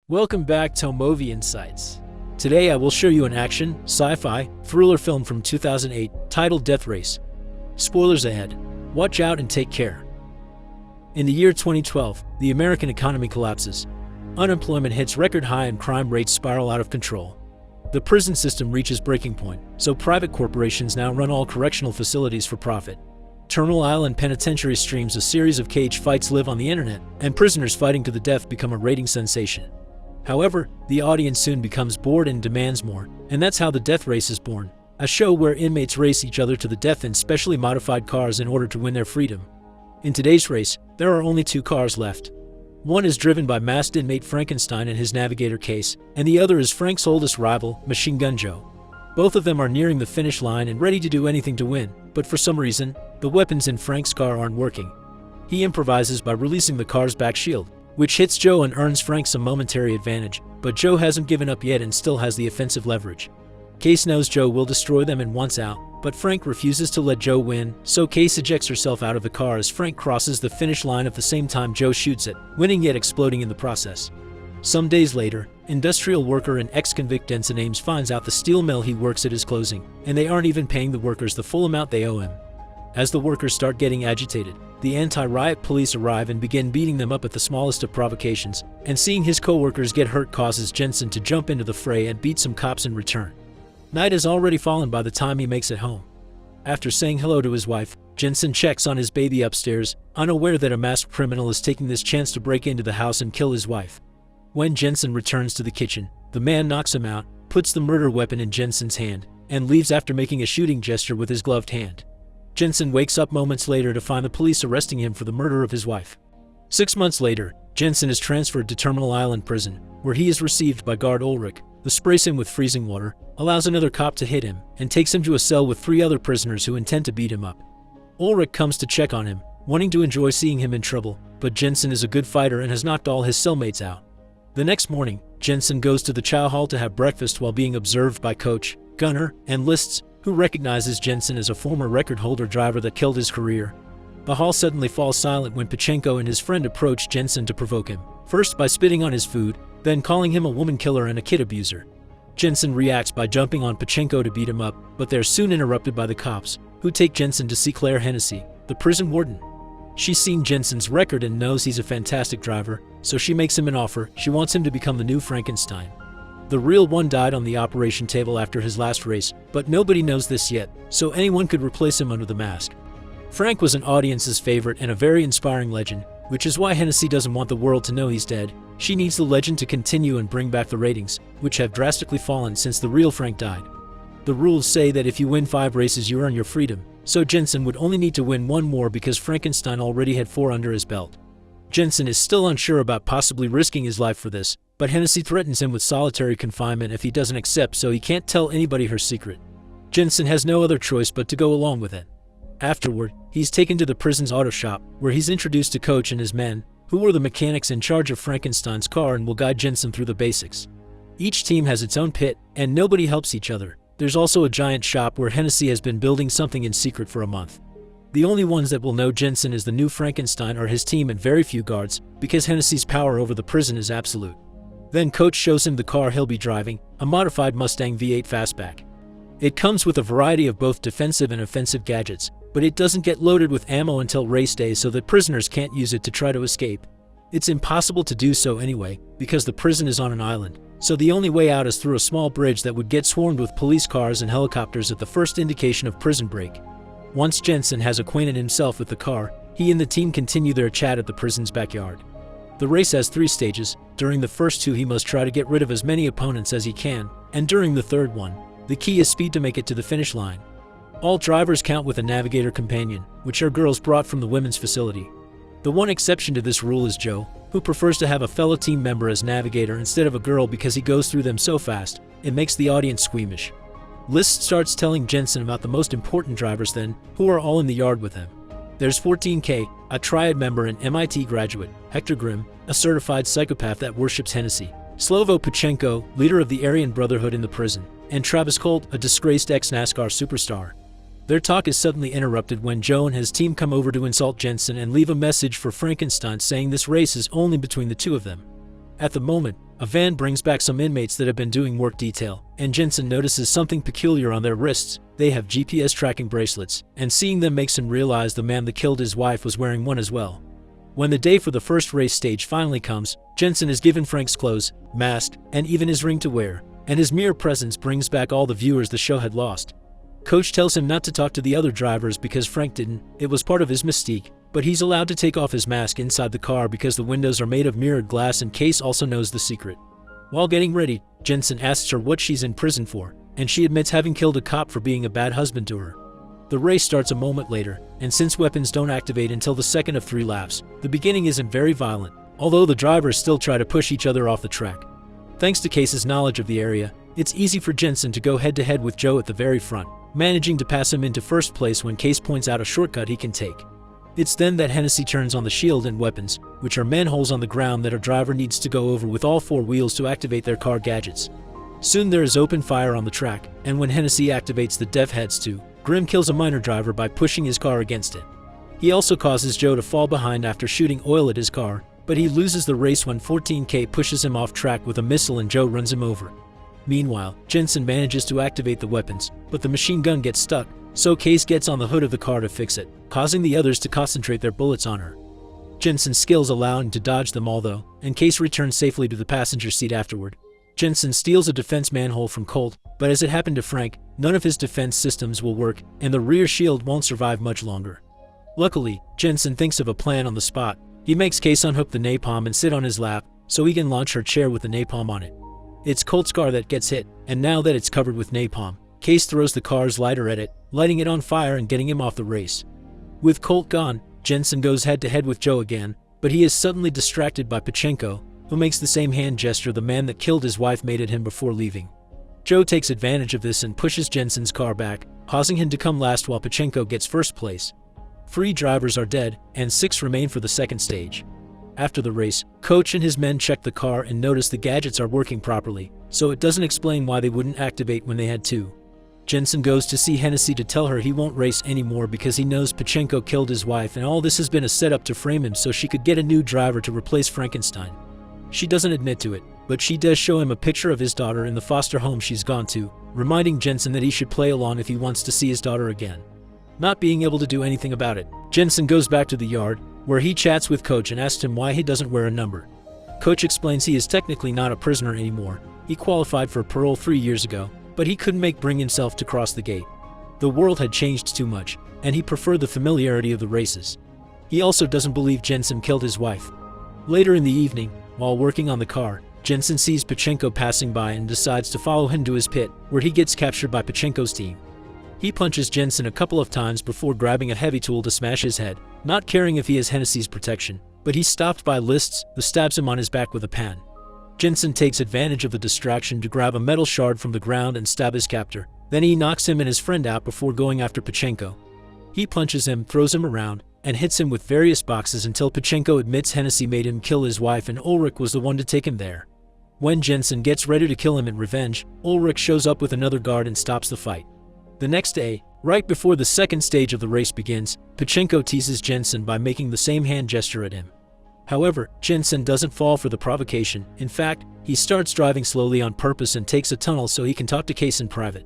Welcome back to Movie Insights. Today I will show you an action, sci-fi, thriller film from 2008 titled Death Race. Spoilers ahead. Watch out and take care. In the year 2012, the American economy collapses. Unemployment hits record high and crime rates spiral out of control. The prison system reaches breaking point, so private corporations now run all correctional facilities for profit. Terminal Island Penitentiary streams a series of cage fights live on the internet, and prisoners fighting to the death become a rating sensation. However, the audience soon becomes bored and demands more, and that's how The Death Race is born, a show where inmates race each other to the death in specially modified cars in order to win their freedom. In today's race, there are only two cars left. One is driven by masked inmate Frankenstein and his Navigator case, and the other is Frank's oldest rival, Machine Gun Joe. Both of them are nearing the finish line and ready to do anything to win, but for some reason, the weapons in Frank's car aren't working. He improvises by releasing the car's back shield, which hits Joe and earns Frank some momentary advantage, but Joe hasn't given up yet and still has the offensive leverage. Case knows Joe will destroy them and wants out, but Frank refuses to let Joe win, so Case ejects herself out of the car as Frank crosses the finish line at the same time Joe shoots it, winning yet exploding in the process. Some days later, industrial worker and ex-convict Denson Ames finds out the steel mill he works at is closing, and they aren't even paying the workers the full amount they owe him. As the workers start getting agitated, the anti-riot police arrive and begin beating them up at the smallest of provocations, and seeing his co-workers get hurt causes Jensen to jump into the fray and beat some cops in return. Night has already fallen by the time he makes it home. After saying hello to his wife, Jensen checks on his baby upstairs, unaware that a masked criminal is taking this chance to break into the house and kill his wife. When Jensen returns to the kitchen, the man knocks him out, puts the murder weapon in Jensen's hand, and leaves after making a shooting gesture with his gloved hand. Jensen wakes up moments later to find the police arresting him for the murder of his wife. 6 months later, Jensen is transferred to Terminal Island Prison, where he is received by guard Ulrich, who sprays him with freezing water, allows another cop to hit him, and takes him to a cell with 3 other prisoners who intend to beat him up. Ulrich comes to check on him, wanting to enjoy seeing him in trouble, but Jensen is a good fighter and has knocked all his cellmates out. The next morning, Jensen goes to the chow hall to have breakfast while being observed by Coach, Gunner, and Lists, who recognizes Jensen as a former record-holder driver that killed his career. The hall suddenly falls silent when Pachenko and his friend approach Jensen to provoke him, first by spitting on his food, then calling him a woman killer and a kid abuser. Jensen reacts by jumping on Pachenko to beat him up, but they're soon interrupted by the cops, who take Jensen to see Claire Hennessy, the prison warden. She's seen Jensen's record and knows he's a fantastic driver, so she makes him an offer. She wants him to become the new Frankenstein. The real one died on the operation table after his last race, but nobody knows this yet, so anyone could replace him under the mask. Frank was an audience's favorite and a very inspiring legend, which is why Hennessy doesn't want the world to know he's dead. She needs the legend to continue and bring back the ratings, which have drastically fallen since the real Frank died. The rules say that if you win 5 races you earn your freedom, so Jensen would only need to win 1 more because Frankenstein already had 4 under his belt. Jensen is still unsure about possibly risking his life for this, but Hennessy threatens him with solitary confinement if he doesn't accept, so he can't tell anybody her secret. Jensen has no other choice but to go along with it. Afterward, he's taken to the prison's auto shop, where he's introduced to Coach and his men, who are the mechanics in charge of Frankenstein's car and will guide Jensen through the basics. Each team has its own pit, and nobody helps each other. There's also a giant shop where Hennessy has been building something in secret for a month. The only ones that will know Jensen is the new Frankenstein are his team and very few guards, because Hennessy's power over the prison is absolute. Then Coach shows him the car he'll be driving, a modified Mustang V8 Fastback. It comes with a variety of both defensive and offensive gadgets, but it doesn't get loaded with ammo until race day so that prisoners can't use it to try to escape. It's impossible to do so anyway, because the prison is on an island, so the only way out is through a small bridge that would get swarmed with police cars and helicopters at the first indication of prison break. Once Jensen has acquainted himself with the car, he and the team continue their chat at the prison's backyard. The race has 3 stages. During the first 2 he must try to get rid of as many opponents as he can, and during the third one, the key is speed to make it to the finish line. All drivers count with a Navigator companion, which are girls brought from the women's facility. The one exception to this rule is Joe, who prefers to have a fellow team member as Navigator instead of a girl because he goes through them so fast, it makes the audience squeamish. List starts telling Jensen about the most important drivers then, who are all in the yard with him. There's 14K, a Triad member and MIT graduate, Hector Grimm, a certified psychopath that worships Hennessy, Slovo Pachenko, leader of the Aryan Brotherhood in the prison, and Travis Colt, a disgraced ex-NASCAR superstar. Their talk is suddenly interrupted when Joe and his team come over to insult Jensen and leave a message for Frankenstein saying this race is only between the 2 of them. At the moment, A van brings back some inmates that have been doing work detail, and Jensen notices something peculiar on their wrists. They have GPS tracking bracelets, and seeing them makes him realize the man that killed his wife was wearing one as well. When the day for the first race stage finally comes, Jensen is given Frank's clothes, mask, and even his ring to wear, and his mere presence brings back all the viewers the show had lost. Coach tells him not to talk to the other drivers because Frank didn't. It was part of his mystique, but he's allowed to take off his mask inside the car because the windows are made of mirrored glass and Case also knows the secret. While getting ready, Jensen asks her what she's in prison for, and she admits having killed a cop for being a bad husband to her. The race starts a moment later, and since weapons don't activate until the second of 3 laps, the beginning isn't very violent, although the drivers still try to push each other off the track. Thanks to Case's knowledge of the area, it's easy for Jensen to go head-to-head with Joe at the very front, managing to pass him into first place when Case points out a shortcut he can take. It's then that Hennessy turns on the shield and weapons, which are manholes on the ground that a driver needs to go over with all 4 wheels to activate their car gadgets. Soon there is open fire on the track, and when Hennessy activates the dev heads too, Grim kills a minor driver by pushing his car against it. He also causes Joe to fall behind after shooting oil at his car, but he loses the race when 14K pushes him off track with a missile and Joe runs him over. Meanwhile, Jensen manages to activate the weapons, but the machine gun gets stuck, so Case gets on the hood of the car to fix it, causing the others to concentrate their bullets on her. Jensen's skills allow him to dodge them all though, and Case returns safely to the passenger seat afterward. Jensen steals a defense manhole from Colt, but as it happened to Frank, none of his defense systems will work, and the rear shield won't survive much longer. Luckily, Jensen thinks of a plan on the spot. He makes Case unhook the napalm and sit on his lap, so he can launch her chair with the napalm on it. It's Colt's car that gets hit, and now that it's covered with napalm, Case throws the car's lighter at it, lighting it on fire and getting him off the race. With Colt gone, Jensen goes head-to-head with Joe again, but he is suddenly distracted by Pachenko, who makes the same hand gesture the man that killed his wife made at him before leaving. Joe takes advantage of this and pushes Jensen's car back, causing him to come last while Pachenko gets first place. 3 drivers are dead, and 6 remain for the second stage. After the race, Coach and his men check the car and notice the gadgets are working properly, so it doesn't explain why they wouldn't activate when they had to. Jensen goes to see Hennessy to tell her he won't race anymore because he knows Pachenko killed his wife and all this has been a setup to frame him so she could get a new driver to replace Frankenstein. She doesn't admit to it, but she does show him a picture of his daughter in the foster home she's gone to, reminding Jensen that he should play along if he wants to see his daughter again. Not being able to do anything about it, Jensen goes back to the yard, where he chats with Coach and asks him why he doesn't wear a number. Coach explains he is technically not a prisoner anymore. He qualified for parole 3 years ago, but he couldn't bring himself to cross the gate. The world had changed too much, and he preferred the familiarity of the races. He also doesn't believe Jensen killed his wife. Later in the evening, while working on the car, Jensen sees Pachenko passing by and decides to follow him to his pit, where he gets captured by Pachenko's team. He punches Jensen a couple of times before grabbing a heavy tool to smash his head, not caring if he has Hennessy's protection, but he's stopped by Lists, who stabs him on his back with a pan. Jensen takes advantage of the distraction to grab a metal shard from the ground and stab his captor. Then he knocks him and his friend out before going after Pachenko. He punches him, throws him around, and hits him with various boxes until Pachenko admits Hennessy made him kill his wife and Ulrich was the one to take him there. When Jensen gets ready to kill him in revenge, Ulrich shows up with another guard and stops the fight. The next day, right before the second stage of the race begins, Pachenko teases Jensen by making the same hand gesture at him. However, Jensen doesn't fall for the provocation. In fact, he starts driving slowly on purpose and takes a tunnel so he can talk to Case in private.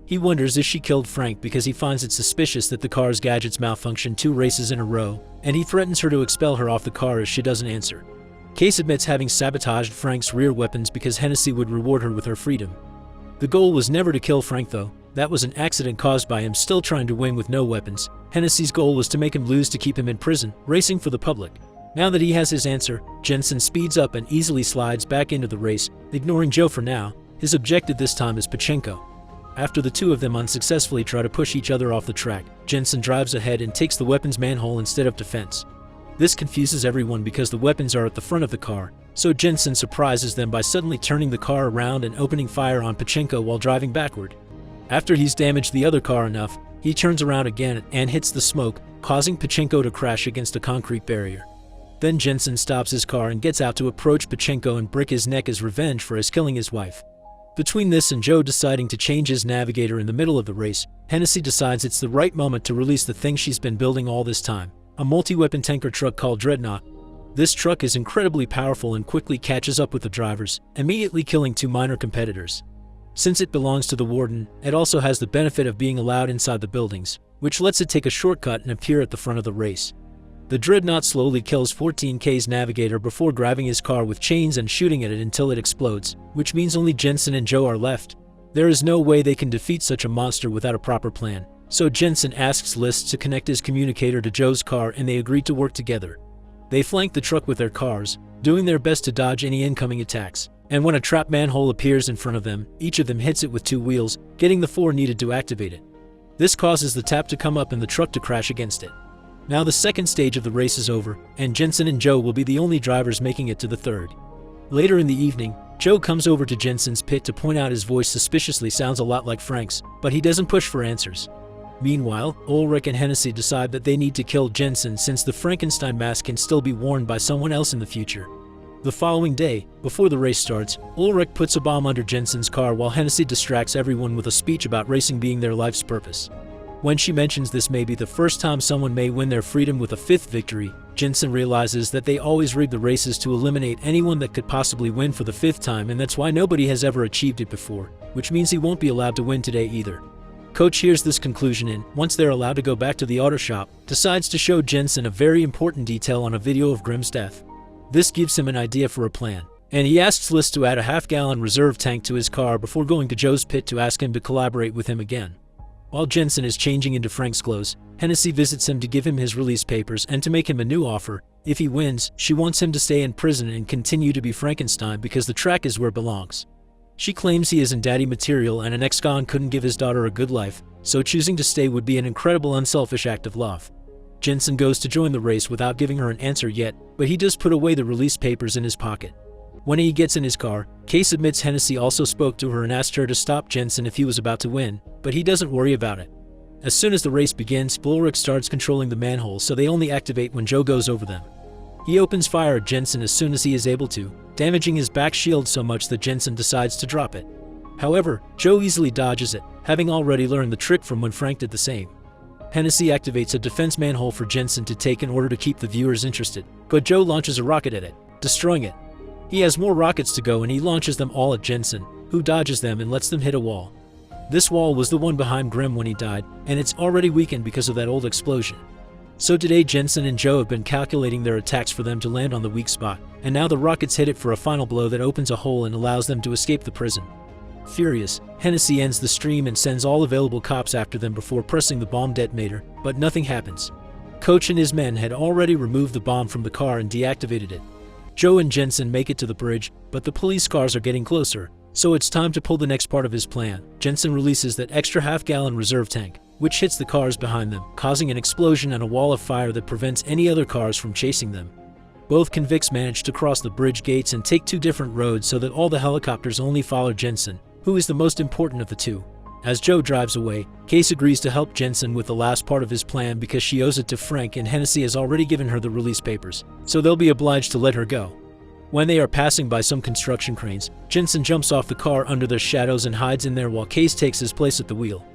He wonders if she killed Frank because he finds it suspicious that the car's gadgets malfunction 2 races in a row, and he threatens her to expel her off the car if she doesn't answer. Case admits having sabotaged Frank's rear weapons because Hennessy would reward her with her freedom. The goal was never to kill Frank though. That was an accident caused by him still trying to win with no weapons. Hennessy's goal was to make him lose to keep him in prison, racing for the public. Now that he has his answer, Jensen speeds up and easily slides back into the race, ignoring Joe for now. His objective this time is Pachenko. After the two of them unsuccessfully try to push each other off the track, Jensen drives ahead and takes the weapons manhole instead of defense. This confuses everyone because the weapons are at the front of the car, so Jensen surprises them by suddenly turning the car around and opening fire on Pachenko while driving backward. After he's damaged the other car enough, he turns around again and hits the smoke, causing Pachenko to crash against a concrete barrier. Then Jensen stops his car and gets out to approach Pachenko and break his neck as revenge for his killing his wife. Between this and Joe deciding to change his navigator in the middle of the race, Hennessy decides it's the right moment to release the thing she's been building all this time, a multi-weapon tanker truck called Dreadnought. This truck is incredibly powerful and quickly catches up with the drivers, immediately killing two minor competitors. Since it belongs to the warden, it also has the benefit of being allowed inside the buildings, which lets it take a shortcut and appear at the front of the race. The Dreadnought slowly kills 14K's navigator before grabbing his car with chains and shooting at it until it explodes, which means only Jensen and Joe are left. There is no way they can defeat such a monster without a proper plan, so Jensen asks List to connect his communicator to Joe's car and they agree to work together. They flank the truck with their cars, doing their best to dodge any incoming attacks, and when a trap manhole appears in front of them, each of them hits it with two wheels, getting the four needed to activate it. This causes the tap to come up and the truck to crash against it. Now the second stage of the race is over, and Jensen and Joe will be the only drivers making it to the third. Later in the evening, Joe comes over to Jensen's pit to point out his voice suspiciously sounds a lot like Frank's, but he doesn't push for answers. Meanwhile, Ulrich and Hennessy decide that they need to kill Jensen since the Frankenstein mask can still be worn by someone else in the future. The following day, before the race starts, Ulrich puts a bomb under Jensen's car while Hennessy distracts everyone with a speech about racing being their life's purpose. When she mentions this may be the first time someone may win their freedom with a fifth victory, Jensen realizes that they always rig the races to eliminate anyone that could possibly win for the fifth time, and that's why nobody has ever achieved it before, which means he won't be allowed to win today either. Coach hears this conclusion and, once they're allowed to go back to the auto shop, decides to show Jensen a very important detail on a video of Grimm's death. This gives him an idea for a plan, and he asks List to add a half-gallon reserve tank to his car before going to Joe's pit to ask him to collaborate with him again. While Jensen is changing into Frank's clothes, Hennessy visits him to give him his release papers and to make him a new offer. If he wins, she wants him to stay in prison and continue to be Frankenstein because the track is where it belongs. She claims he isn't daddy material and an ex-con couldn't give his daughter a good life, so choosing to stay would be an incredible unselfish act of love. Jensen goes to join the race without giving her an answer yet, but he does put away the release papers in his pocket. When he gets in his car, Case admits Hennessy also spoke to her and asked her to stop Jensen if he was about to win, but he doesn't worry about it. As soon as the race begins, Ulrich starts controlling the manhole so they only activate when Joe goes over them. He opens fire at Jensen as soon as he is able to, damaging his back shield so much that Jensen decides to drop it. However, Joe easily dodges it, having already learned the trick from when Frank did the same. Hennessy activates a defense manhole for Jensen to take in order to keep the viewers interested, but Joe launches a rocket at it, destroying it. He has more rockets to go and he launches them all at Jensen, who dodges them and lets them hit a wall. This wall was the one behind Grimm when he died, and it's already weakened because of that old explosion. So today Jensen and Joe have been calculating their attacks for them to land on the weak spot, and now the rockets hit it for a final blow that opens a hole and allows them to escape the prison. Furious, Hennessy ends the stream and sends all available cops after them before pressing the bomb detonator, but nothing happens. Coach and his men had already removed the bomb from the car and deactivated it. Joe and Jensen make it to the bridge, but the police cars are getting closer, so it's time to pull the next part of his plan. Jensen releases that extra half-gallon reserve tank, which hits the cars behind them, causing an explosion and a wall of fire that prevents any other cars from chasing them. Both convicts manage to cross the bridge gates and take two different roads so that all the helicopters only follow Jensen, who is the most important of the two. As Joe drives away, Case agrees to help Jensen with the last part of his plan because she owes it to Frank and Hennessy has already given her the release papers, so they'll be obliged to let her go. When they are passing by some construction cranes, Jensen jumps off the car under their shadows and hides in there while Case takes his place at the wheel.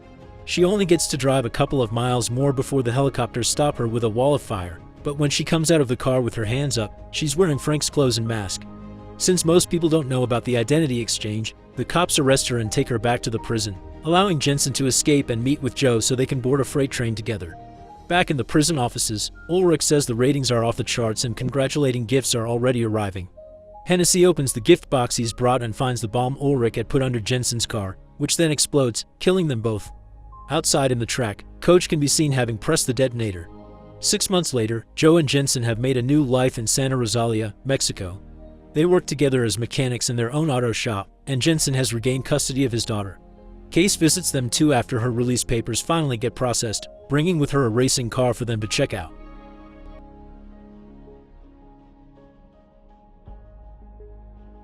She only gets to drive a couple of miles more before the helicopters stop her with a wall of fire, but when she comes out of the car with her hands up, she's wearing Frank's clothes and mask. Since most people don't know about the identity exchange, the cops arrest her and take her back to the prison, allowing Jensen to escape and meet with Joe so they can board a freight train together. Back in the prison offices, Ulrich says the ratings are off the charts and congratulating gifts are already arriving. Hennessy opens the gift box he's brought and finds the bomb Ulrich had put under Jensen's car, which then explodes, killing them both. Outside in the track, Coach can be seen having pressed the detonator. 6 months later, Joe and Jensen have made a new life in Santa Rosalia, Mexico. They work together as mechanics in their own auto shop, and Jensen has regained custody of his daughter. Case visits them too after her release papers finally get processed, bringing with her a racing car for them to check out.